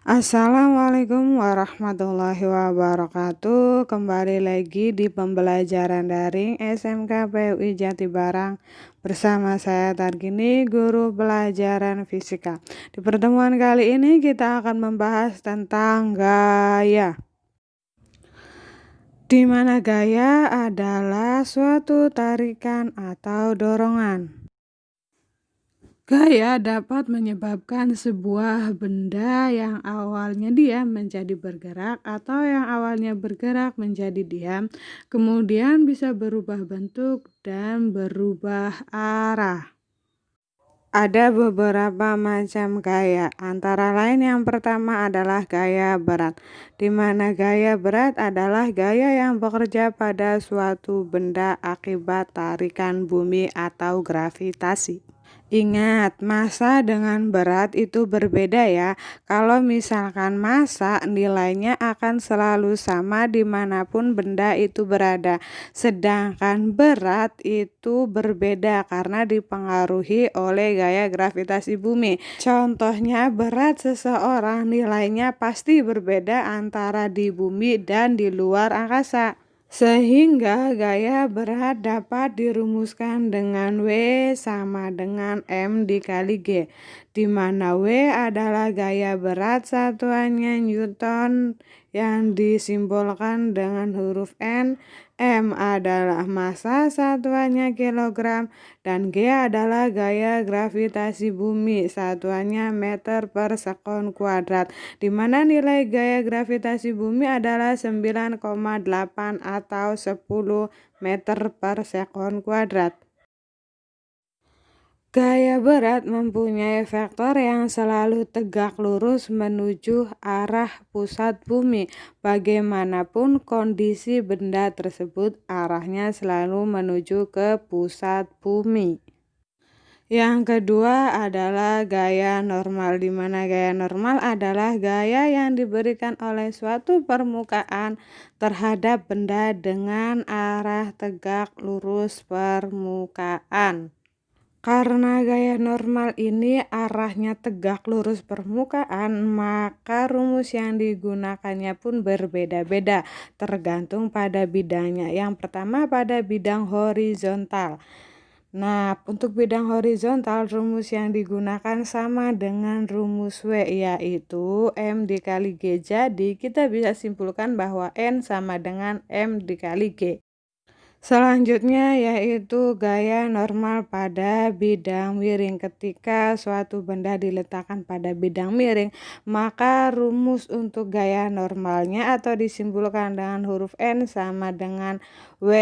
Assalamualaikum warahmatullahi wabarakatuh. Kembali lagi di pembelajaran daring SMK PUI Jatibarang bersama saya Targini, guru pelajaran fisika. Di pertemuan kali ini kita akan membahas tentang gaya. Di mana gaya adalah suatu tarikan atau dorongan. Gaya dapat menyebabkan sebuah benda yang awalnya diam menjadi bergerak atau yang awalnya bergerak menjadi diam, kemudian bisa berubah bentuk dan berubah arah. Ada beberapa macam gaya, antara lain yang pertama adalah gaya berat, di mana gaya berat adalah gaya yang bekerja pada suatu benda akibat tarikan bumi atau gravitasi. Ingat, massa dengan berat itu berbeda ya. Kalau misalkan massa, nilainya akan selalu sama dimanapun benda itu berada. Sedangkan berat itu berbeda karena dipengaruhi oleh gaya gravitasi bumi. Contohnya, berat seseorang nilainya pasti berbeda antara di bumi dan di luar angkasa. Sehingga gaya berat dapat dirumuskan dengan W sama dengan M dikali G, di mana W adalah gaya berat satuannya Newton yang disimbolkan dengan huruf N, M adalah massa satuannya kilogram, dan G adalah gaya gravitasi bumi satuannya meter per sekon kuadrat, di mana nilai gaya gravitasi bumi adalah 9,8 atau 10 meter per sekon kuadrat. Gaya berat mempunyai vektor yang selalu tegak lurus menuju arah pusat bumi. Bagaimanapun kondisi benda tersebut, arahnya selalu menuju ke pusat bumi. Yang kedua adalah gaya normal, di mana gaya normal adalah gaya yang diberikan oleh suatu permukaan terhadap benda dengan arah tegak lurus permukaan. Karena gaya normal ini arahnya tegak lurus permukaan, maka rumus yang digunakannya pun berbeda-beda tergantung pada bidangnya. Yang pertama pada bidang horizontal. Nah, untuk bidang horizontal rumus yang digunakan sama dengan rumus W, yaitu M dikali G. Jadi kita bisa simpulkan bahwa N sama dengan M dikali G. Selanjutnya yaitu gaya normal pada bidang miring. Ketika suatu benda diletakkan pada bidang miring, maka rumus untuk gaya normalnya atau disimpulkan dengan huruf N sama dengan W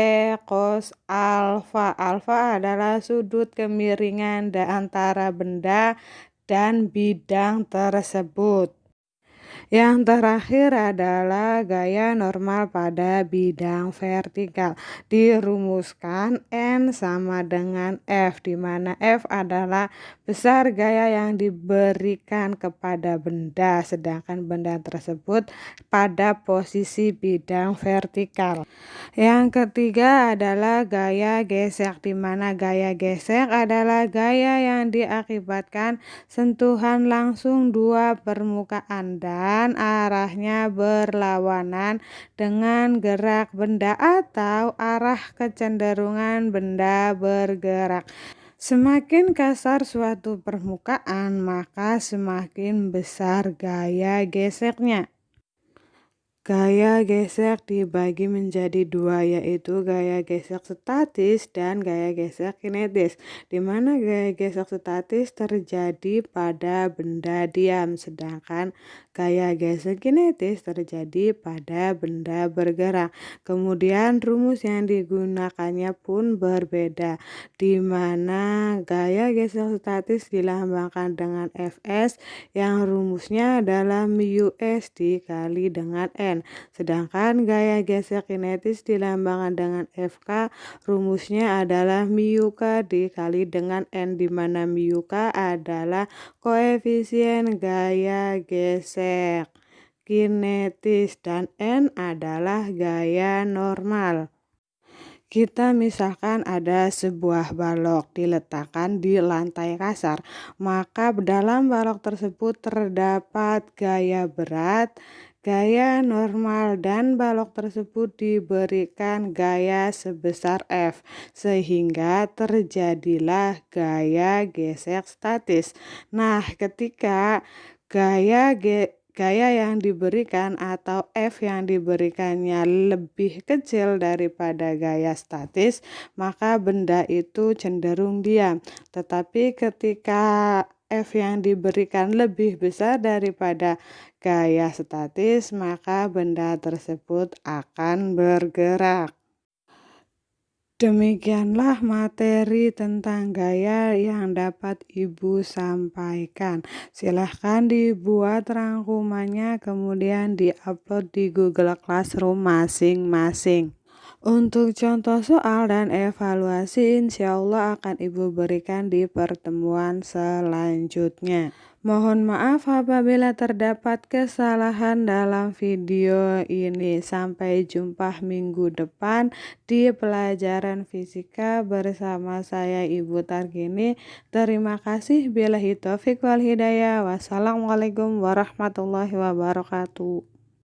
cos alfa. Alfa adalah sudut kemiringan antara benda dan bidang tersebut. Yang terakhir adalah gaya normal pada bidang vertikal. Dirumuskan N sama dengan F, di mana F adalah besar gaya yang diberikan kepada benda, sedangkan benda tersebut pada posisi bidang vertikal. Yang ketiga adalah gaya gesek, di mana gaya gesek adalah gaya yang diakibatkan sentuhan langsung dua permukaan dan arahnya berlawanan dengan gerak benda atau arah kecenderungan benda bergerak. Semakin kasar suatu permukaan, maka semakin besar gaya geseknya. Gaya gesek dibagi menjadi dua, yaitu gaya gesek statis dan gaya gesek kinetis, di mana gaya gesek statis terjadi pada benda diam, sedangkan gaya gesek kinetis terjadi pada benda bergerak. Kemudian rumus yang digunakannya pun berbeda, di mana gaya gesek statis dilambangkan dengan Fs yang rumusnya adalah μs dikali dengan N. Sedangkan gaya gesek kinetis dilambangkan dengan Fk, rumusnya adalah μk dikali dengan N, di mana μk adalah koefisien gaya gesek kinetis dan N adalah gaya normal. Kita misalkan ada sebuah balok diletakkan di lantai kasar, maka dalam balok tersebut terdapat gaya berat, gaya normal, dan balok tersebut diberikan gaya sebesar F, sehingga terjadilah gaya gesek statis. Nah, ketika gaya yang diberikan atau F yang diberikannya lebih kecil daripada gaya statis, maka benda itu cenderung diam. Tetapi ketika F yang diberikan lebih besar daripada gaya statis, maka benda tersebut akan bergerak. Demikianlah materi tentang gaya yang dapat Ibu sampaikan. Silahkan dibuat rangkumannya kemudian diupload di Google Classroom masing-masing. Untuk contoh soal dan evaluasi insya Allah akan Ibu berikan di pertemuan selanjutnya. Mohon maaf apabila terdapat kesalahan dalam video ini. Sampai jumpa minggu depan di pelajaran fisika bersama saya Ibu Targini. Terima kasih. Billahi taufiq wal hidayah. Wassalamualaikum warahmatullahi wabarakatuh.